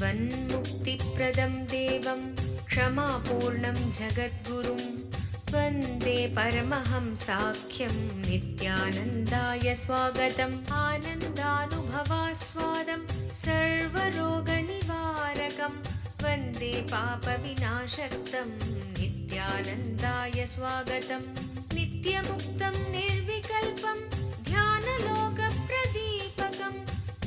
जीवन्मुक्तिप्रदं देवं क्षमापूर्णं जगद्गुरुं वन्दे परमहंसाख्यं नित्यानन्दाय स्वागतम् आनन्दानुभवास्वादं सर्वरोगनिवारकं वन्दे पापविनाशक्तं नित्यानन्दाय स्वागतम् नित्यमुक्तं निर्विकल्पं ध्यानलोकप्रदीपकं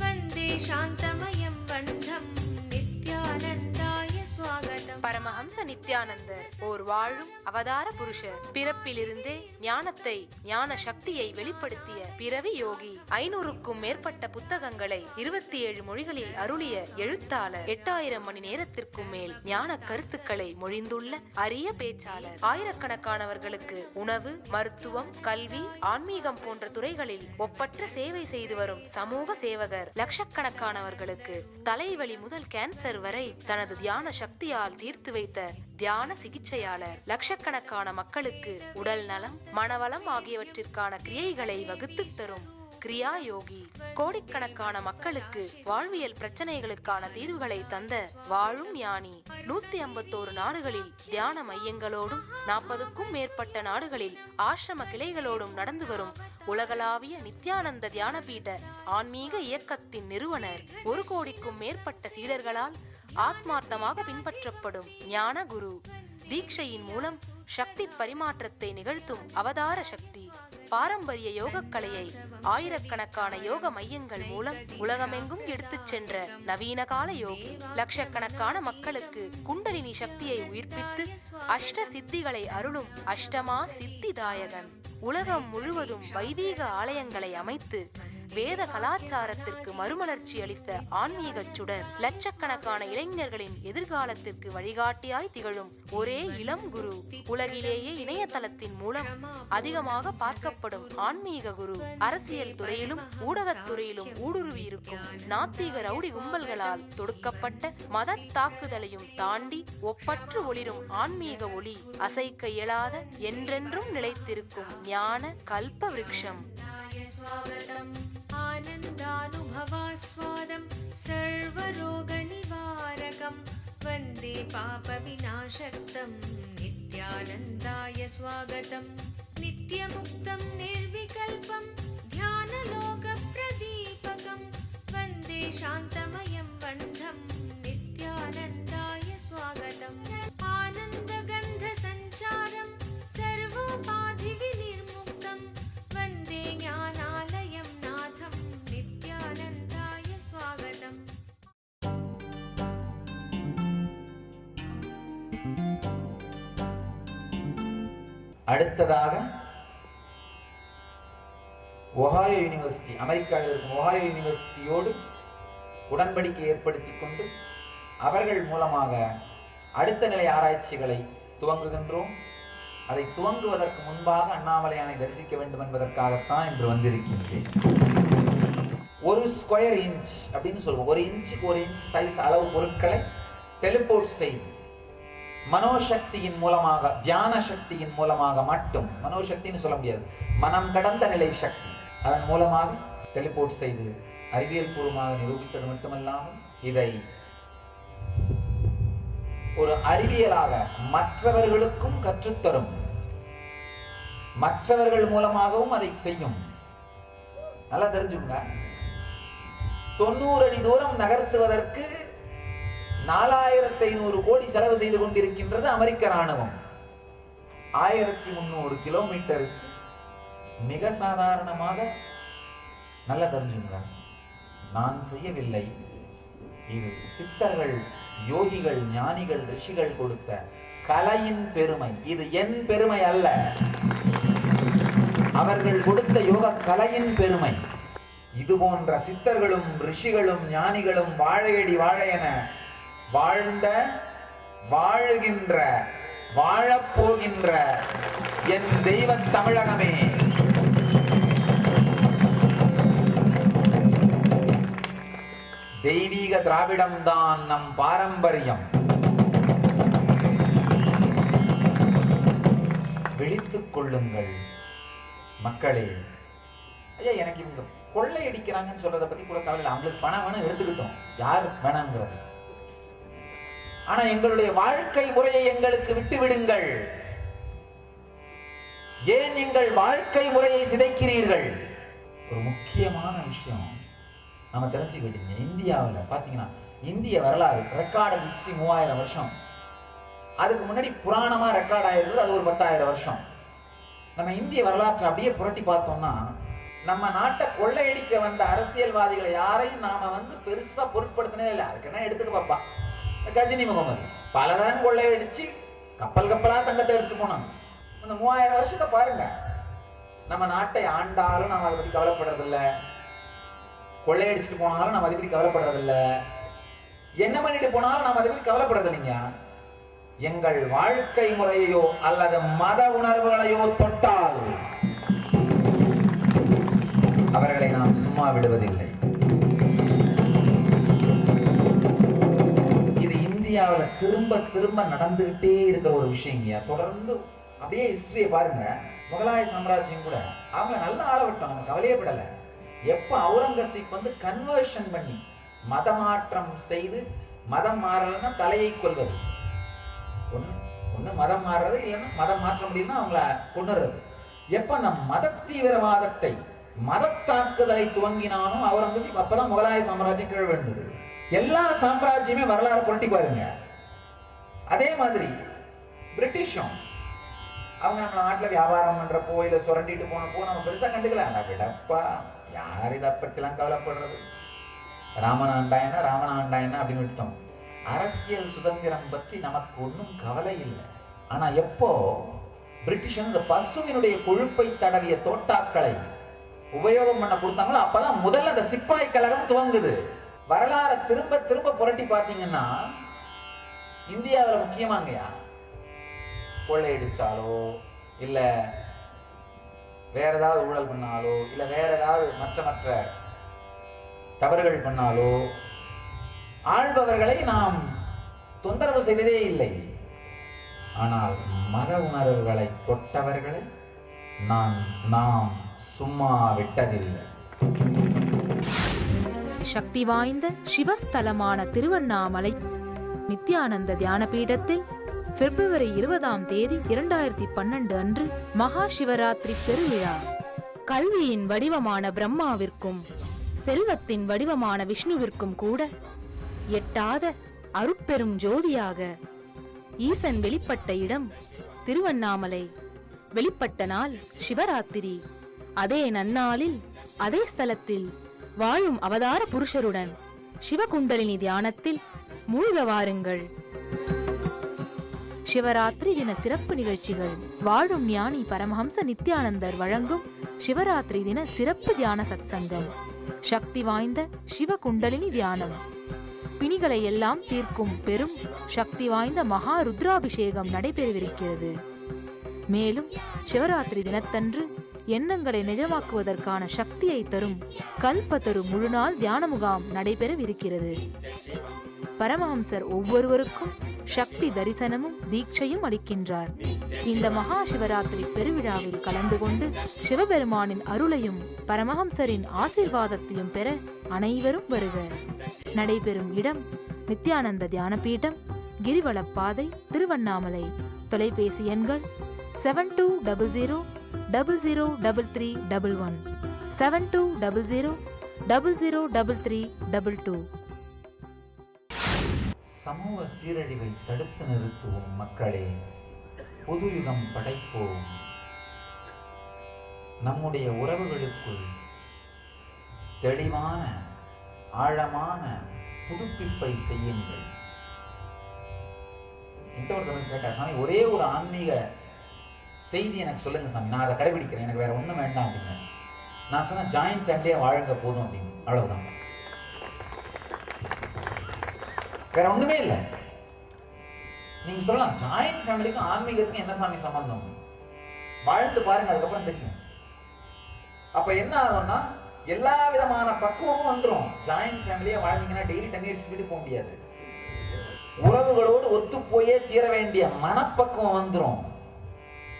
वन्दे शान्तमयं बन्धं नित्यानन्दाय स्वागतम्. பரமஹம்ச நித்யானந்தர் ஓர் வாழும் அவதார புருஷர். பிறப்பிலிருந்தே ஞானத்தை, ஞான சக்தியை வெளிப்படுத்திய பிறவி யோகி. 500க்கும் மேற்பட்ட புத்தகங்களை 27 மொழிகளில் அருளிய எழுத்தாளர். 8000 மணி நேரத்திற்கும் மேல் ஞான கருத்துக்களை மொழிந்துள்ள அரிய பேச்சாளர். ஆயிரக்கணக்கானவர்களுக்கு உணவு, மருத்துவம், கல்வி, ஆன்மீகம் போன்ற துறைகளில் ஒப்பற்ற சேவை செய்து வரும் சமூக சேவகர். லட்சக்கணக்கானவர்களுக்கு தலைவலி முதல் கேன்சர் வரை தனது தியான சக்தியால் தீர்த்து வைத்த தியான சிகிச்சையாளர். லட்சக்கணக்கான மக்களுக்கு உடல் நலம், மனவளம் ஆகியவற்றிற்கான கிரியைகளை வகுத்து தரும் கிரியா யோகி. கோடிக்கணக்கான மக்களுக்கு வாழ்வியல் பிரச்சனைகளுக்கான தீர்வுகளை தந்த வாழும் ஞானி. 151 நாடுகளில் தியான மையங்களோடும் 40க்கும் மேற்பட்ட நாடுகளில் ஆசிரம கிளைகளோடும் நடந்து வரும் உலகளாவிய நித்யானந்த தியானபீட ஆன்மீக இயக்கத்தின் நிறுவனர். 1 கோடிக்கும் மேற்பட்ட சீடர்களால் ஆத்மார்த்தமாக பின்பற்றப்படும் ஞான குரு. தீட்சையின் மூலம் சக்தி பரிமாற்றத்தை நிகழ்த்தும் அவதார சக்தி. பாரம்பரிய யோக கலையை ஆயிரக்கணக்கான யோக மையங்கள் மூலம் உலகமெங்கும் எடுத்துச் சென்ற நவீன கால யோகி. லட்சக்கணக்கான மக்களுக்கு குண்டலினி சக்தியை உயிர்ப்பித்து அஷ்ட சித்திகளை அருளும் அஷ்டமா சித்திதாயகன். உலகம் முழுவதும் வைதீக ஆலயங்களை அமைத்து வேத கலாச்சாரத்திற்கு மறுமலர்ச்சி அளித்த ஆன்மீக சுடர். லட்சக்கணக்கான இளைஞர்களின் எதிர்காலத்திற்கு வழிகாட்டியாய் திகழும் ஒரே இளம் குரு. உலகிலேயே இணையதளத்தின் மூலம் அதிகமாக பார்க்கப்படும் ஆன்மீக குரு. அரசியல் துறையிலும் ஊடகத்துறையிலும் ஊடுருவி இருக்கும் நாத்திக ரவுடி கும்பல்களால் தொடுக்கப்பட்ட மத தாக்குதலையும் தாண்டி ஒப்பற்று ஒளிரும் ஆன்மீக ஒளி. அசைக்க இயலாத, என்றென்றும் நிலைத்திருக்கும் ஞான கல்ப விருட்சம். आनन्दानुभवास्वादं सर्वरोगनिवारकं वन्दे पापविनाशक्तं नित्यानन्दाय स्वागतं नित्यमुक्तं निर्विकल्पं ध्यानलोकप्रदीपकं वन्दे शान्तमयं बन्धं नित्यानन्दाय स्वागतम् आनन्दगन्धसञ्चारं सर्वोपाधिविनिर्मुक्तं वन्दे ज्ञानालयं नाथं नित्यानन्दाय स्वागतम्. அடுத்ததாக ஒஹாயோ யூனிவர்சிட்டி, அமெரிக்காவில் இருக்கும் ஒஹாயோ யூனிவர்சிட்டியோடு உடன்படிக்கை ஏற்படுத்திக் கொண்டு அவர்கள் மூலமாக அடுத்த நிலை ஆராய்ச்சிகளை துவங்குகின்றோம். அதை துவங்குவதற்கு முன்பாக அண்ணாமலையானை தரிசிக்க வேண்டும் என்பதற்காகத்தான் இன்று வந்திருக்கின்றேன். 1 ஸ்கொயர் இன்ச் அப்படின்னு சொல்லுவோம். 1 இன்ச்சுக்கு 1 இன்ச் சைஸ் அளவு பொருட்களை டெலிபோர்ட் செய்து மனோசக்தியின் மூலமாக, தியான சக்தியின் மூலமாக மட்டும், மனோசக்தின்னு சொல்ல முடியாது, மனம் கடந்த நிலை சக்தி, அதன் மூலமாக டெலிபோர்ட் செய்து அறிவியல் பூர்வமாக நிரூபித்தது மட்டுமல்லாமல் இதை ஒரு அறிவியலாக மற்றவர்களுக்கும் கற்றுத்தரும், மற்றவர்கள் மூலமாகவும் அதை செய்யும். நல்லா தெரிஞ்சுங்க. 90 அடி தூரம் நகர்த்துவதற்கு 4500 கோடி செலவு செய்து கொண்டிருக்கின்றது அமெரிக்க ராணுவம். 1300 கிலோமீட்டருக்கு மிக சாதாரணமாக, நல்லா தெரிஞ்சுங்க, நான் செய்யவில்லை. இது சித்தர்கள், யோகிகள், ஞானிகள், ரிஷிகள் கொடுத்த கலையின் பெருமை. இது என் பெருமை அல்ல, அவர்கள் கொடுத்த யோக கலையின் பெருமை. இது போன்ற சித்தர்களும் ரிஷிகளும் ஞானிகளும் வாழையடி வாழையென வாழ்ந்த, வாழுகின்ற, வாழப்போகின்ற என் தெய்வ தமிழகமே, தெய்வீக திராவிடம்தான் நம் பாரம்பரியம். விழித்துக் கொள்ளுங்கள் மக்களே. ஐயா, எனக்கு இவங்க கொள்ளை அடிக்கிறாங்கன்னு சொல்றதை பத்தி கூட கவலை இல்லை. அவங்களுக்கு பணம் வேணும், எடுத்துக்கிட்டோம், யார் வேணாங்கிறது. ஆனா எங்களுடைய வாழ்க்கை முறையை எங்களுக்கு விட்டு விடுங்கள். ஏன் எங்கள் வாழ்க்கை முறையை சிதைக்கிறீர்கள்? ஒரு முக்கியமான விஷயம் நம்ம தெரிஞ்சுக்கிட்டீங்க. இந்தியாவில் பாத்தீங்கன்னா இந்திய வரலாறு ரெக்கார்டு ஹிஸ்டரி 3000 வருஷம். அதுக்கு முன்னாடி புராணமா ரெக்கார்ட் ஆயிருந்தது, அது ஒரு 10,000 வருஷம். நம்ம இந்திய வரலாற்றை அப்படியே புரட்டி பார்த்தோம்னா நம்ம நாட்டை கொள்ளையடிக்க வந்த அரசியல்வாதிகளை யாரையும் நாம பெருசா பொருட்படுத்தினே இல்லை. அதுக்கு என்ன எடுத்துக்க பாப்பா, கஜினி முகமது பலதரம் கொள்ளையடிச்சு கப்பல் கப்பலா தங்கத்தை எடுத்துட்டு போனாங்க. இந்த 3000 வருஷத்தை பாருங்க. நம்ம நாட்டை ஆண்டாலும் நாம அதை பத்தி கவலைப்படுறதில்ல, கொள்ளையடிச்சுட்டு போனாலும் நம்ம அதை பத்தி கவலைப்படுறதில்ல, என்ன பண்ணிட்டு போனாலும் நாம அதை பத்தி கவலைப்படுறது இல்லைங்க. எங்கள் வாழ்க்கை முறையோ அல்லது மத உணர்வுகளையோ தொட்டால் அவர்களை நாம் சும்மா விடுவதில்லை. இது இந்தியாவில் திரும்ப திரும்ப நடந்துகிட்டே இருக்கிற ஒரு விஷயங்க. தொடர்ந்து அப்படியே ஹிஸ்டரியை பாருங்க. முகலாய சாம்ராஜ்யம் கூட அவங்க நல்ல ஆளவிட்டோம், நம்ம கவலையப்படல. எப்ப அவுரங்கசீப் கன்வர்ஷன் பண்ணி மத மாற்றம் செய்து, மதம் மாறலன்னா தலையை கொள்வது, ஒண்ணு மதம் மாறுறது, இல்லைன்னா மதம் மாற்ற முடியும்னா அவங்கள கொண்டுறது. எப்ப அந்த மத தீவிரவாதத்தை, மத தாக்குதலை துவங்கினானோ அவுரங்கசீப், அப்பதான் முகலாய சாம்ராஜ்யம் கீழ் விழுந்தது. எல்லா சாம்ராஜ்யமே வரலாறு புரட்டி பாருங்க. அதே மாதிரி பிரிட்டிஷும் அவங்க நம்ம நாட்டுல வியாபாரம் பண்றப்போ இல்ல சுரண்டிட்டு போனப்போ நம்ம பெருசா கண்டுக்கல. விடப்பா, யார் இதை பத்திலாம் கவலைப்படுறது, ராமன் ஆண்டாயனா ராமன் ஆண்டாயனா அப்படின்னு விட்டோம். அரசியல் சுதந்திரம் பற்றி நமக்கு ஒன்றும் கவலை இல்லை. ஆனா எப்போ பிரிட்டிஷ் இந்த பசுவினுடைய கொழுப்பை தடவிய தோட்டாக்களை உபயோகம் பண்ண கொடுத்தாங்களோ அப்பதான் முதல்ல அந்த சிப்பாய் கழகம் துவங்குது. வரலாறை திரும்ப திரும்ப புரட்டி பார்த்தீங்கன்னா இந்தியாவில் முக்கியமாங்கயா கொள்ளையடிச்சாலோ இல்ல வேற ஏதாவது ஊழல் பண்ணாலோ இல்ல வேற ஏதாவது மற்ற தவறுகள் பண்ணாலோ ஆள்பவர்களை நாம் தொந்தரவு செய்ததே இல்லை. ஆனால் மத உணர்வுகளை தொட்டவர்களை நாம் சும்மா விட்டதில்லை. சக்தி வாய்ந்த சிவஸ்தலமான திருவண்ணாமலை நித்யானந்த தியான பீடத்தில் பிப்ரவரி 20ஆம் தேதி 2012 அன்று மகா சிவராத்திரி பெருவிழா. கல்வியின் வடிவமான பிரம்மாவிற்கும் செல்வத்தின் வடிவமான விஷ்ணுவிற்கும் கூட எட்டாத அருட்பெரும் ஜோதியாக ஈசன் வெளிப்பட்ட இடம் திருவண்ணாமலை. வெளிப்பட்ட நாள் சிவராத்திரி. அதே நன்னாளில் அதே ஸ்தலத்தில் வாழும் அவதார புருஷருடன் சிவகுண்டலினி தியானத்தில் மூழ்க வாருங்கள். சிவராத்திரி தின சிறப்பு நிகழ்ச்சிகள். வாழும் ஞானி பரமஹம்ச நித்யானந்தர் வழங்கும் சிவராத்திரி தின சிறப்பு தியான சத்சங்கம். சக்தி வாய்ந்த சிவகுண்டலினி தியானம். பிணிகளை எல்லாம் தீர்க்கும் பெரும் சக்தி வாய்ந்த மகா ருத்ராபிஷேகம் நடைபெறவிருக்கிறது. மேலும் சிவராத்திரி தினத்தன்று எண்ணங்களை நிஜமாக்குவதற்கான சக்தியை தரும் கல்பத்தரு முழுநாள் தியான முகாம் நடைபெறவிருக்கிறது. பரமஹம்சர் ஒவ்வொருவருக்கும் சக்தி தரிசனமும் தீட்சையும் அளிக்கின்றார். இந்த மகா சிவராத்திரி பெருவிழாவில் கலந்து கொண்டு சிவபெருமானின் அருளையும் பரமஹம்சரின் ஆசீர்வாதத்தையும் பெற அனைவரும் வருக. நடைபெறும் இடம் நித்யானந்த தியான பீடம், கிரிவலப்பாதை, திருவண்ணாமலை. தொலைபேசி எண்கள் 7200003311 7200003322. சமூக சீரழிவை தடுத்து நிறுத்துவோம் மக்களே. புது யுகம் படைப்போம். நம்முடைய உறவுகளுக்குள் தெளிவான ஆழமான புதுப்பிப்பை செய்யுங்கள். ஒருத்தவங்க கேட்டா, சாமி ஒரே ஒரு ஆன்மீக செய்தி எனக்கு சொல்லுங்க சாமி, நான் அதை கடைபிடிக்கிறேன், எனக்கு வேற ஒண்ணும் வேண்டாம் அப்படின்னு. நான் சொன்ன ஜாயிண்ட் ஃபேமிலியா வாழுங்க போதும் அப்படின்னு. அவ்வளவுதான், வேற ஒண்ணுமே இல்லை. நீங்க சொல்லலாம் ஜாயிண்ட் ஃபேமிலிக்கும் ஆன்மீகத்துக்கும் என்ன சாமி சம்பந்தம், வாழ்ந்து பாருங்க, அதுக்கப்புறம் தெரியும். அப்ப என்ன ஆகும்னா எல்லா விதமான பக்குவமும் வந்துடும். ஜாயிண்ட் ஃபேமிலியா வாழ்ந்தீங்கன்னா டெய்லி தண்ணி அடிச்சு வீட்டுக்கு போக முடியாது. உறவுகளோடு ஒத்து போயே தீர வேண்டிய மனப்பக்குவம் வந்துடும்.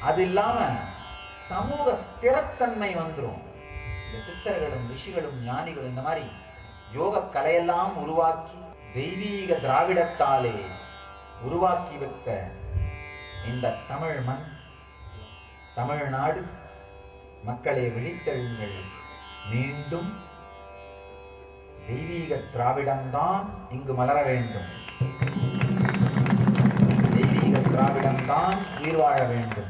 அது இல்லாம சமூக ஸ்திரத்தன்மை வந்துடும். இந்த சித்தர்களும் ரிஷிகளும் ஞானிகளும் இந்த மாதிரி யோக கலையெல்லாம் உருவாக்கி தெய்வீக திராவிடத்தாலே உருவாக்கி வைத்த இந்த தமிழ் மண், தமிழ்நாடு மக்களே விழித்தெழுங்கள். மீண்டும் தெய்வீக திராவிடம்தான் இங்கு மலர வேண்டும். தெய்வீக திராவிடம்தான் உயிர் வாழ வேண்டும்.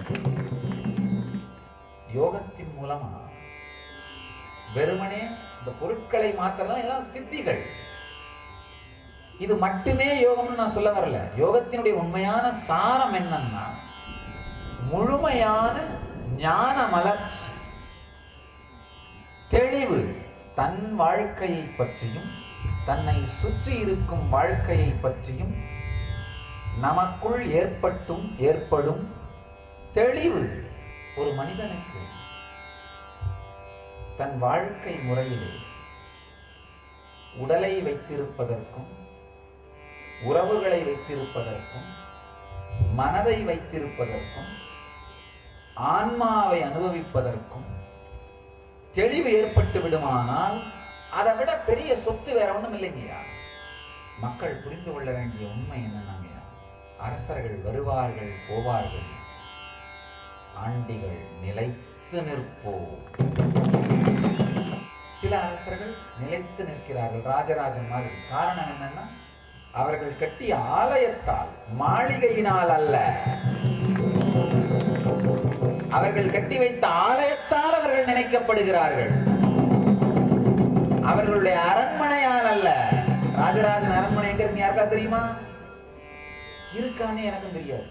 யோகத்தின் மூலமா வெறுமனே இந்த பொருட்களை மாத்திரம் எல்லாம் சித்திகள். இது மட்டுமே யோகம்னு நான் சொல்ல வரல. யோகத்தினுடைய உண்மையான சாரம் என்னன்னா முழுமையான ஞான மலர்ச்சி, தெளிவு. தன் வாழ்க்கையை பற்றியும் தன்னை சுற்றி இருக்கும் வாழ்க்கையை பற்றியும் நமக்குள் ஏற்படும் தெளிவு ஒரு மனிதனுக்கு தன் வாழ்க்கை முறையிலே உடலை வைத்திருப்பதற்கும் உறவுகளை வைத்திருப்பதற்கும் மனதை வைத்திருப்பதற்கும் ஆன்மாவை அனுபவிப்பதற்கும் தெளிவு ஏற்பட்டு விடுமானால் அதை விட பெரிய சொத்து வேற ஒண்ணும் இல்லைங்கய்யா. மக்கள் புரிந்து கொள்ள வேண்டிய உண்மை என்னன்னாங்கய்யா, அரசர்கள் வருவார்கள் போவார்கள், ஆண்டிகள் நிலைத்து நிற்போ. சில அரசர்கள் நிலைத்து நிற்கிறார்கள், ராஜராஜன் மாதிரி. காரணம் என்னன்னா அவர்கள் கட்டிய ஆலயத்தால், மாளிகையினால் அல்ல. அவர்கள் கட்டி வைத்த ஆலயத்தால் அவர்கள் நினைக்கப்படுகிறார்கள், அவர்களுடைய அரண்மனையால் அல்ல. ராஜராஜன் அரண்மனை எங்க இருக்கு யாருக்கா தெரியுமா? இருக்கான்னு எனக்கும் தெரியாது.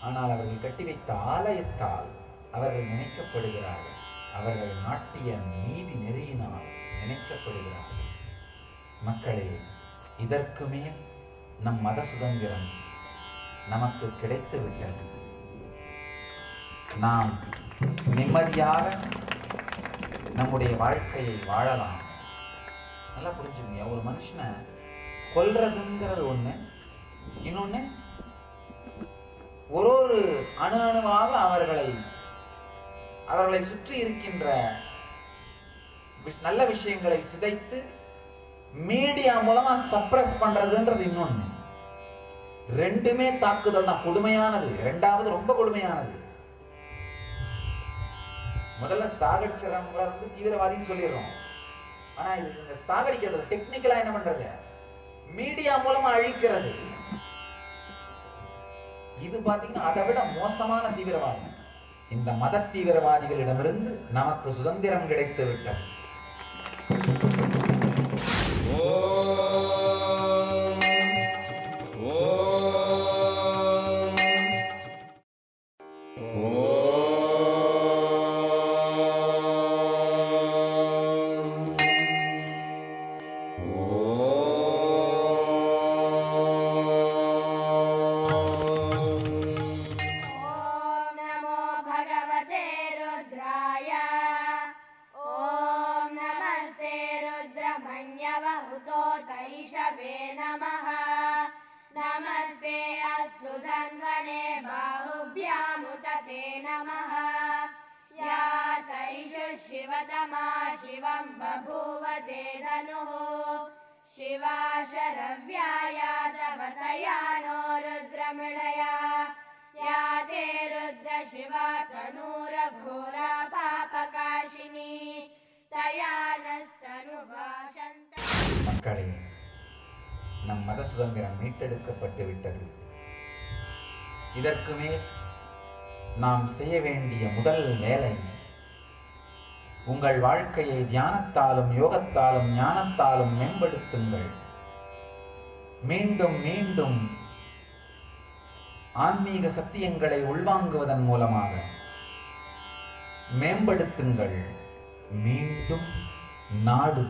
ஆனால் அவர்கள் கட்டி வைத்த ஆலயத்தால் அவர்கள் நினைக்கப்படுகிறார்கள், அவர்கள் நாட்டிய நீதி நெறியினால் நினைக்கப்படுகிறார்கள். மக்களே, இதற்கு மேல் நம் மத சுதந்திரம் நமக்கு கிடைத்து விட்டது. நாம் நிம்மதியாக நம்முடைய வாழ்க்கையை வாழலாம். நல்லா புரிஞ்சுக்கங்க. ஒரு மனுஷனை கொல்றதுங்கிறது ஒண்ணு, இன்னொன்னு ஒரு அணு அணுவாக அவர்களை சுற்றி இருக்கின்ற நல்ல விஷயங்களை சிதைத்து மீடியா மூலமா சப்ரஸ் பண்றதுன்றது இன்னொன்னு. ரெண்டுமே தாக்குதல் தான், கொடுமையானது. ரெண்டாவது ரொம்ப கொடுமையானது. முதல்ல சாகடிச்சவங்களை தீவிரவாதின்னு சொல்லிடுறோம். ஆனா இது சாகடிக்கிறது டெக்னிக்கலா என்ன பண்றது? மீடியா மூலமா அழிக்கிறது. இது பாத்தீங்கன்னா அதை விட மோசமான தீவிரவாதி. இந்த மத தீவிரவாதிகளிடமிருந்து நமக்கு சுதந்திரம் கிடைத்து விட்டது. नमस्ते अस्तु धन्वने बाहुभ्यामुतते नमः। या तैषु शिवतमा शिवं बभूव ते धनुः शिवा शरव्याया तव तया नो रुद्रमृडया। या ते रुद्र शिवा तनूरघोरा पापकाशिनी तया नस्तनुभाषन्त। மக்களே, நம் மத சுதந்திரம் மீட்டெடுக்கப்பட்டு விட்டது. இதற்கு மேல் நாம் செய்ய வேண்டிய முதல் வேலை, உங்கள் வாழ்க்கையை தியானத்தாலும் யோகத்தாலும் ஞானத்தாலும் மேம்படுத்துங்கள். மீண்டும் மீண்டும் ஆன்மீக சத்தியங்களை உள்வாங்குவதன் மூலமாக மேம்படுத்துங்கள். மீண்டும் நாடு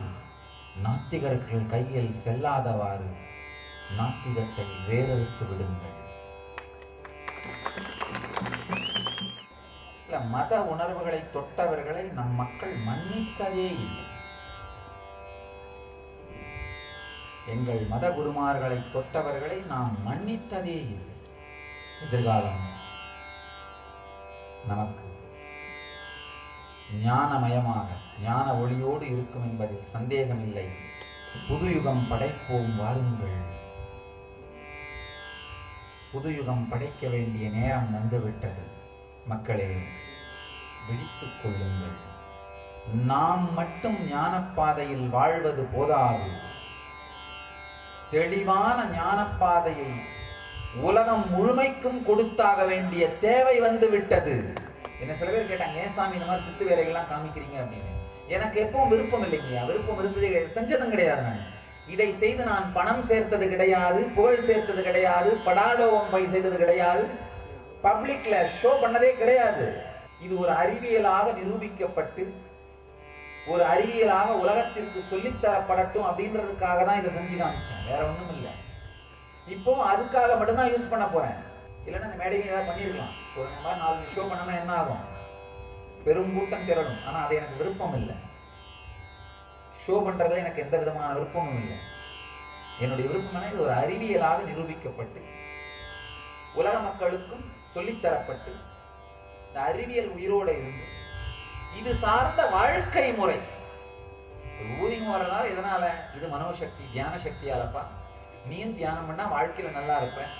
நாத்திகர்கள் கையில் செல்லாதவாறு நாத்திகத்தை வேறறுத்து விடுங்கள். மத உணர்வுகளை தொட்டவர்களை நம் மக்கள் மன்னித்ததே இல்லை. எங்கள் மத குருமார்களை தொட்டவர்களை நாம் மன்னித்ததே இல்லை. எதிர்காலம் நமக்கு ஞானமயமாக ஞான ஒளியோடு இருக்கும் என்பதில் சந்தேகமில்லை. புது யுகம் படைப்போம் வாருங்கள். புதுயுகம் படைக்க வேண்டிய நேரம் வந்துவிட்டது. மக்களே, விழித்துக் கொள்ளுங்கள். நாம் மட்டும் ஞானப்பாதையில் வாழ்வது போதாது. தெளிவான ஞானப்பாதையை உலகம் முழுமைக்கும் கொடுத்தாக வேண்டிய தேவை வந்து விட்டது. என்ன சில பேர் கேட்டாங்க, ஏன் சாமி இந்த மாதிரி சித்து வேலைகள்லாம் காமிக்கிறீங்க அப்படின்னு. எனக்கு எப்பவும் விருப்பம் இல்லைங்கய்யா. விருப்பம் இருந்ததே கிடையாது, செஞ்சதும் கிடையாது. நான் இதை செய்து நான் பணம் சேர்த்தது கிடையாது, புகழ் சேர்த்தது கிடையாது, படாலோகம் பை செய்தது கிடையாது, பப்ளிக்ல ஷோ பண்ணதே கிடையாது. இது ஒரு அறிவியலாக நிரூபிக்கப்பட்டு ஒரு அறிவியலாக உலகத்திற்கு சொல்லித்தரப்படட்டும் அப்படின்றதுக்காக தான் இதை செஞ்சு காமிச்சேன். வேற ஒண்ணும் இல்லை. இப்போ அதுக்காக மட்டும்தான் யூஸ் பண்ண போறேன். இல்லைன்னா இந்த மேடையில் ஏதாவது பண்ணியிருக்கலாம். ஒரு மாதிரி 4 ஷோ பண்ணனா என்ன ஆகும்? பெரும் கூட்டம் திரளும். ஆனா அது எனக்கு விருப்பம் இல்லை. ஷோ பண்றதுல எனக்கு எந்த விதமான விருப்பமும் இல்லை. என்னுடைய விருப்பம் இது ஒரு அறிவியலாக நிரூபிக்கப்பட்டு உலக மக்களுக்கும் சொல்லித்தரப்பட்டு இந்த அறிவியல் உயிரோட இருந்து இது சார்ந்த வாழ்க்கை முறை. ஊதியம் வர்றதால எதனால? இது மனோசக்தி, தியான சக்தியாலப்பா. நீயும் தியானம் பண்ணா வாழ்க்கையில நல்லா இருப்பேன்.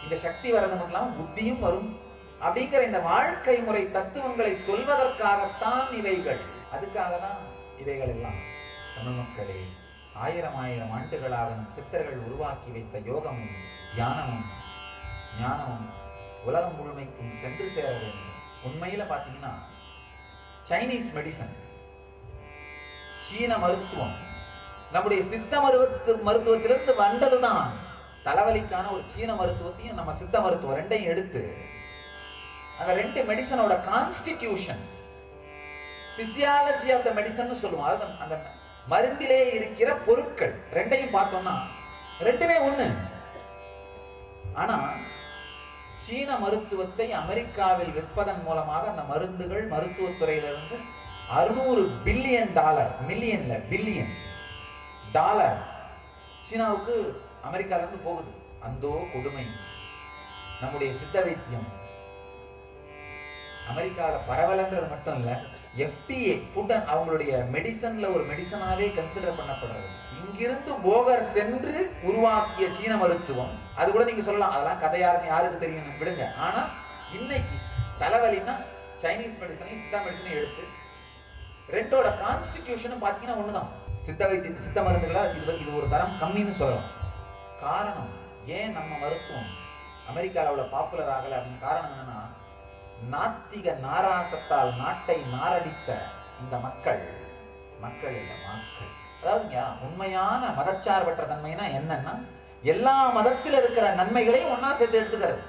இந்த சக்தி வர்றது மட்டும் இல்லாம புத்தியும் வரும் அப்படிங்கிற இந்த வாழ்க்கை முறை தத்துவங்களை சொல்வதற்காகத்தான் இவைகள். அதுக்காக தான் இவைகள் எல்லாம். தமிழ் மக்களே, 1000 ஆண்டுகளாக நம் சித்தர்கள் உருவாக்கி வைத்த யோகமும் தியானமும் ஞானமும் உலகம் முழுமைக்கும் சென்று சேர வேண்டும். உண்மையில பாத்தீங்கன்னா சைனீஸ் மெடிசன், சீன மருத்துவம் நம்முடைய சித்த மருத்துவத்திலிருந்து வந்ததுதான். தலைவலிக்கான ஒரு சீன மருத்துவத்தையும் நம்ம சித்த மருத்துவம் ரெண்டையும் எடுத்து அந்த 2 மெடிசனோட constitution, physiology of the medicine சொல்லுவோம். அதாவது அந்த மருந்திலே இருக்கிற பொருட்கள் ரெண்டையும் பார்த்தோம்னா ரெண்டுமே ஒண்ணு. ஆனா சீன மருத்துவத்தை அமெரிக்காவில் விற்பதன் மூலமாக அந்த மருந்துகள் மருத்துவத்துறையிலிருந்து $600 பில்லியன், மில்லியன்ல பில்லியன் டாலர் சீனாவுக்கு அமெரிக்கால இருந்து போகுது. அந்தோ கொடுமை. நம்முடைய சித்த வைத்தியம் அமெரிக்கால பரவலன்றது மட்டும் இல்ல, FDA ஃபுட் அவங்களுடைய மெடிசன்ல ஒரு மெடிசனாவே கன்சிடர் பண்ணப்படுறது. இங்கிருந்து போகர் சென்று உருவாக்கிய சீன மருத்துவம். அது கூட நீங்க சொல்லலாம் அதெல்லாம் கதையாருன்னு யாருக்கு தெரியும், விடுங்க. ஆனா இன்னைக்கு தலைவலின்னா சைனீஸ் மெடிசனையும் சித்தா மெடிசனையும் எடுத்து ரெண்டோட கான்ஸ்டிடியூஷனும் பாத்தீங்கன்னா ஒண்ணுதான். சித்த வைத்திய சித்த மருந்துகளா இது ஒரு தரம் கம்மின்னு சொல்லலாம். காரணம் ஏன் நம்ம மருத்துவம் அமெரிக்காவில் அவ்வளவு பாப்புலர் ஆகல அப்படின்னு காரணம் என்னன்னா, நாத்திக நாராசத்தால் நாட்டை நாரடித்த இந்த மக்கள் இல்ல மக்கள். அதாவதுங்க, உண்மையான மதச்சார்பற்ற தன்மைனா என்னன்னா, எல்லா மதத்தில் இருக்கிற நன்மைகளையும் ஒன்னா சேர்த்து எடுத்துக்கிறது.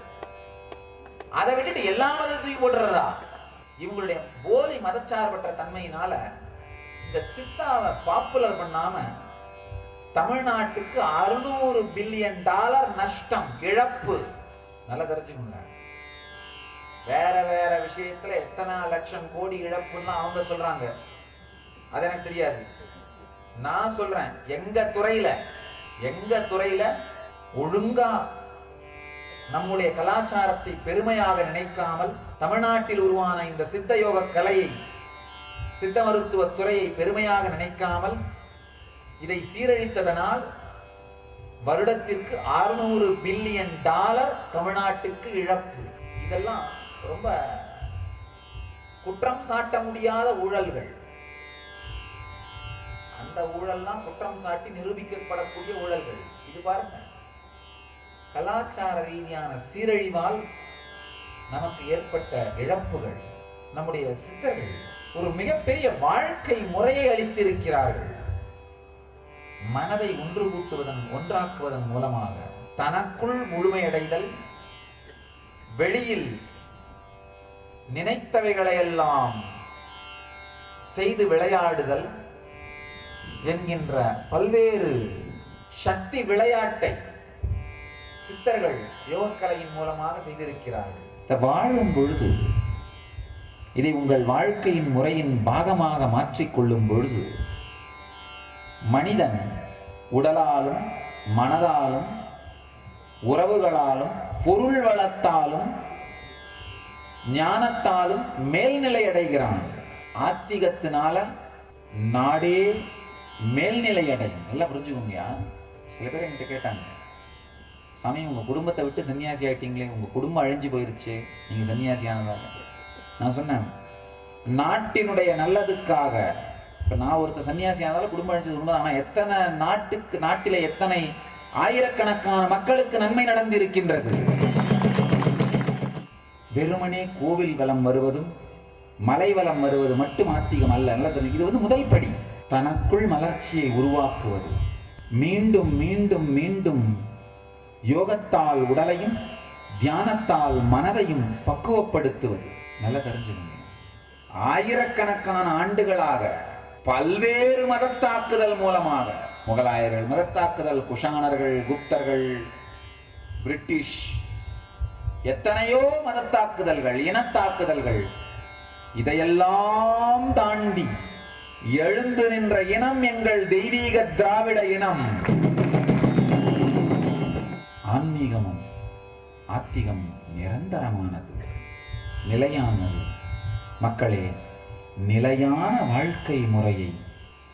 அதை விட்டுட்டு எல்லா மதத்தையும் போடுறதா? இவங்களுடைய போலி மதச்சார்பற்ற தன்மையினால இந்த சித்தாவை பாப்புலர் பண்ணாம தமிழ்நாட்டுக்கு $600 பில்லியன் நஷ்டம், இழப்பு. நல்லா தெரிஞ்சுக்கோங்க. வேற வேற விஷயத்துல எத்தனை லட்சம் கோடி இழப்புன்னு அவங்க சொல்றாங்க, அது எனக்கு தெரியாது. நான் சொல்றேன், எங்க துறையில ஒழுங்கா நம்முடைய கலாச்சாரத்தை பெருமையாக நினைக்காமல் தமிழ்நாட்டில் உருவான இந்த சித்த யோக கலையை, சித்த மருத்துவ துறையை பெருமையாக நினைக்காமல் இதை சீரழித்ததனால் வருடத்திற்கு $600 பில்லியன் தமிழ்நாட்டுக்கு இழப்பு. இதெல்லாம் ரொம்ப குற்றம் சாட்ட முடியாத ஊழல்கள். அந்த ஊழல்லாம் குற்றம் சாட்டி நிரூபிக்கப்படக்கூடிய ஊழல்கள். இது பாருங்க, கலாச்சார ரீதியான சீரழிவால் நமக்கு ஏற்பட்ட இழப்புகள். நம்முடைய சித்தர்கள் ஒரு மிகப்பெரிய வாழ்க்கை முறையை அளித்திருக்கிறார்கள். மனதை ஒன்றாக்குவதன் மூலமாக தனக்குள் முழுமையடைதல், வெளியில் நினைத்தவைகளையெல்லாம் செய்து விளையாடுதல் என்கின்ற பல்வேறு சக்தி விளையாட்டை சித்தர்கள் யோகக்கலையின் மூலமாக செய்திருக்கிறார்கள். வாழும் பொழுது இதை உங்கள் வாழ்க்கையின் முறையின் பாகமாக மாற்றிக்கொள்ளும் பொழுது மனிதன் உடலாலும் மனதாலும் உறவுகளாலும் பொருள் வளத்தாலும் ஞானத்தாலும் மேல்நிலை அடைகிறான். ஆத்திகத்தினால நாடே மேல்நிலை அடையும். நல்லா புரிஞ்சுக்கோங்க. சில பேர் என்கிட்ட கேட்டாங்க, சாமி உங்கள் குடும்பத்தை விட்டு சன்னியாசி ஆயிட்டீங்களே, உங்கள் குடும்பம் அழிஞ்சு போயிருச்சு, நீங்கள் சன்னியாசி ஆனதாக. நான் சொன்னேன், நாட்டினுடைய நல்லதுக்காக இப்போ நான் ஒருத்தர் சன்னியாசி ஆனாலும் குடும்பம் அழிஞ்சது உண்மை. ஆனால் எத்தனை நாட்டில் எத்தனை ஆயிரக்கணக்கான மக்களுக்கு நன்மை நடந்திருக்கின்றது. வெறுமனே கோவில் வலம் வருவதும் மலை வலம் வருவது மட்டும் ஆத்திகம் அல்ல. இது முதல் படி. தனக்குள் மலர்ச்சியை உருவாக்குவது, மீண்டும் மீண்டும் மீண்டும் யோகத்தால் உடலையும் தியானத்தால் மனதையும் பக்குவப்படுத்துவது. நல்லா தெரிஞ்சுக்கணும். ஆயிரக்கணக்கான ஆண்டுகளாக பல்வேறு மதத்தாக்குதல் மூலமாக, முகலாயர்கள் மதத்தாக்குதல், குஷானர்கள், குப்தர்கள், பிரிட்டிஷ், எத்தனையோ மதத்தாக்குதல்கள், இனத்தாக்குதல்கள், இதையெல்லாம் தாண்டி எழுந்து நின்ற இனம் எங்கள் தெய்வீக திராவிட இனம். ஆன்மீகமும் ஆத்திகம் நிரந்தரமானது, நிலையானது. மக்களே, நிலையான வாழ்க்கை முறையை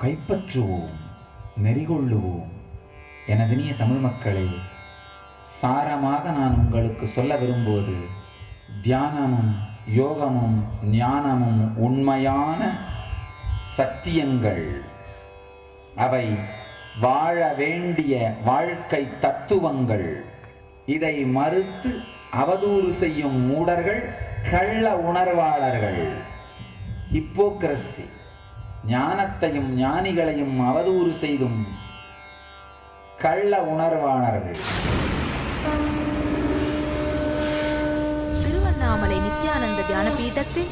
கைப்பற்றுவோம், நெறிகொள்ளுவோம். எனதினிய தமிழ் மக்களே, சாரமாக நான் உங்களுக்கு சொல்ல விரும்புவது, தியானமும் யோகமும் ஞானமும் உண்மையான சத்தியங்கள். அவை வாழ வேண்டிய வாழ்க்கை தத்துவங்கள். இதை மறுத்து அவதூறு செய்யும் மூடர்கள், கள்ள உணர்வாளர்கள், ஹிப்போக்ரசி, ஞானத்தையும் ஞானிகளையும் அவதூறு செய்தும் கள்ள உணர்வாளர்கள். திருவண்ணாமலை நித்யானந்த தியான பீடத்தில்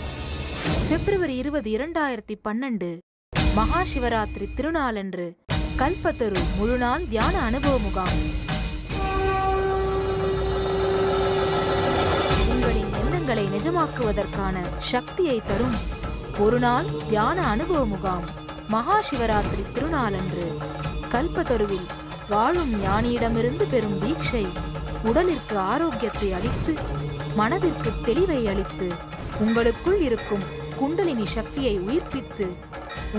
பிப்ரவரி 20, 2012 மகா சிவராத்திரி திருநாளன்று கல்பத்தரு முழுநாள் தியான அனுபவ முகாம். உங்களின் எண்ணங்களை நிஜமாக்குவதற்கான சக்தியை தரும் ஒரு நாள் தியான அனுபவ முகாம். மகா சிவராத்திரி திருநாளன்று கல்பத்தருவில் வாழும் ஞானியிடமிருந்து பெறும் தீட்சை உடலிற்கு ஆரோக்கியத்தை அளித்து மனதிற்கு தெளிவை அளித்து உங்களுக்குள் இருக்கும் குண்டலினி சக்தியை உயிர்ப்பித்து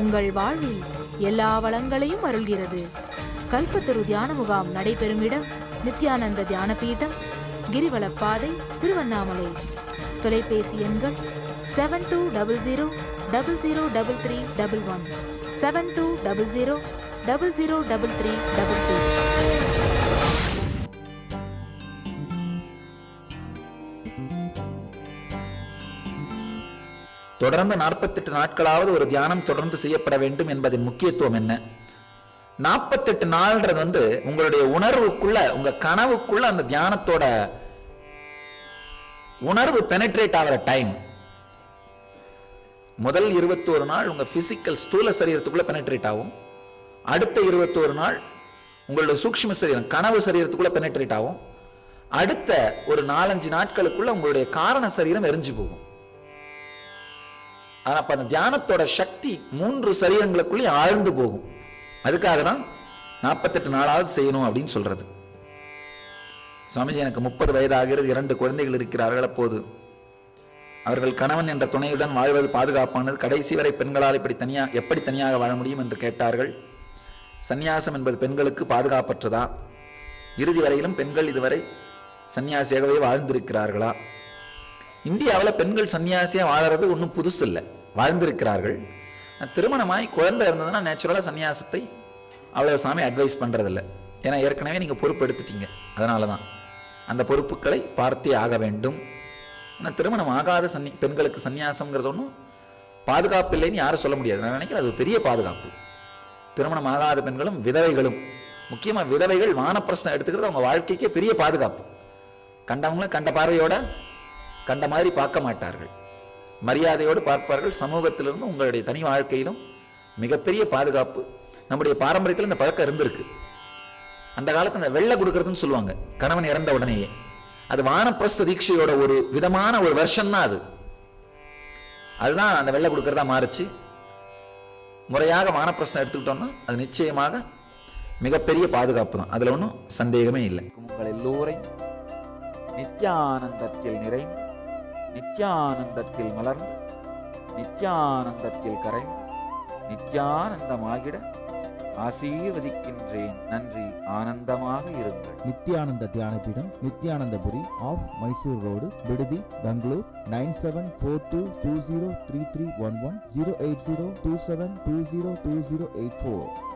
உங்கள் வாழ்வில் எல்லா வளங்களையும் அருள்கிறது. கல்பத்தரு தியான முகாம் நடைபெறும் இடம் நித்யானந்த தியான பீடம், கிரிவலப்பாதை, திருவண்ணாமலை. தொலைபேசி எண்கள் 7200003311, 7200003322. தொடர்ந்து 48 நாட்களாவது ஒரு தியானம் தொடர்ந்து செய்யப்பட வேண்டும் என்பதின் முக்கியத்துவம் என்ன? 48 நாள்ன்றது உங்களுடைய உணர்வுக்குள்ள, உங்க கனவுக்குள்ள அந்த தியானத்தோட உணர்வு பெனட்ரேட் ஆகிற டைம். முதல் 21 நாள் உங்க பிசிக்கல் ஸ்தூல சரீரத்துக்குள்ள பெனட்ரேட் ஆகும். அடுத்த 21 நாள் உங்களுடைய சூக்ஷ்ம சரீரம், கனவு சரீரத்துக்குள்ள பெனட்ரேட் ஆகும். அடுத்த ஒரு 4-5 நாட்களுக்குள்ள உங்களுடைய காரண சரீரம் எரிஞ்சு போகும். ஆனா அப்ப அந்த தியானத்தோட சக்தி 3 சரீரங்களுக்குள்ளே ஆழ்ந்து போகும். அதுக்காக தான் 48 நாளாவது செய்யணும் அப்படின்னு சொல்றது. சுவாமிஜி, எனக்கு 30 வயது ஆகிறது, 2 குழந்தைகள் இருக்கிறார்கள். அப்போது அவர்கள் கணவன் என்ற துணையுடன் வாழ்வது பாதுகாப்பானது, கடைசி வரை பெண்களால் எப்படி தனியாக வாழ முடியும் என்று கேட்டார்கள். சந்நியாசம் என்பது பெண்களுக்கு பாதுகாப்பற்றதா? இறுதி வரையிலும் பெண்கள் இதுவரை சன்னியாசியாகவே வாழ்ந்திருக்கிறார்களா? இந்தியாவில் பெண்கள் சன்னியாசியா வாழறது ஒன்றும் புதுசு இல்லை, வாழ்ந்திருக்கிறார்கள். திருமணமாய் குழந்தை இருந்ததுன்னா நேச்சுரலாக சன்னியாசத்தை அவ்வளோ சாமி அட்வைஸ் பண்ணுறதில்லை. ஏன்னா ஏற்கனவே நீங்கள் பொறுப்பு எடுத்துட்டீங்க. அதனால தான் அந்த பொறுப்புகளை பார்த்தே ஆக வேண்டும். ஆனால் திருமணம் ஆகாத பெண்களுக்கு சன்னியாசம்ங்கிறது ஒன்றும் பாதுகாப்பு இல்லைன்னு யாரும் சொல்ல முடியாது. நான் நினைக்கிறேன் அது பெரிய பாதுகாப்பு. திருமணம் ஆகாத பெண்களும் விதவைகளும், முக்கியமாக விதவைகள் வானப்பிரஸ்தம் எடுத்துக்கிறது அவங்க வாழ்க்கைக்கே பெரிய பாதுகாப்பு. கண்டவங்களும் கண்ட பார்வையோட கண்ட மாதிரி பார்க்க மாட்டார்கள், மரியாதையோடு பார்ப்பார்கள். சமூகத்திலிருந்து உங்களுடைய தனி வாழ்க்கையிலும் மிகப்பெரிய பாதுகாப்பு. நம்முடைய பாரம்பரியத்தில் இந்த பழக்கம் இருந்திருக்கு. அந்த காலத்தில் அந்த வெள்ளை கொடுக்கறதுன்னு சொல்லுவாங்க, கணவன் இறந்த உடனேயே. அது வானப்பிரஸ்த தீட்சையோட ஒரு விதமான ஒரு வெர்ஷன் தான் அது. அதுதான் அந்த வெள்ளை கொடுக்கறதா மாறுச்சு. முறையாக வானப்பிரஸ்தம் எடுத்துக்கிட்டோம்னா அது நிச்சயமாக மிகப்பெரிய பாதுகாப்பு தான், அதுல ஒன்றும் சந்தேகமே இல்லை. உங்கள் எல்லோரையும் நித்யானந்தத்தில் நிறைந்து, நித்யானந்தத்தில் மலர்ந்து, நித்யானந்தத்தில் கரைந்து, நித்யானந்தமாகிட ஆசீர்வதிக்கின்றேன். நன்றி. ஆனந்தமாக இருங்கள். Nithyananda Dhyanapeetam, Nithyanandapuri of Mysore road, Bidadi, Bangalore 9742203311 08027202084.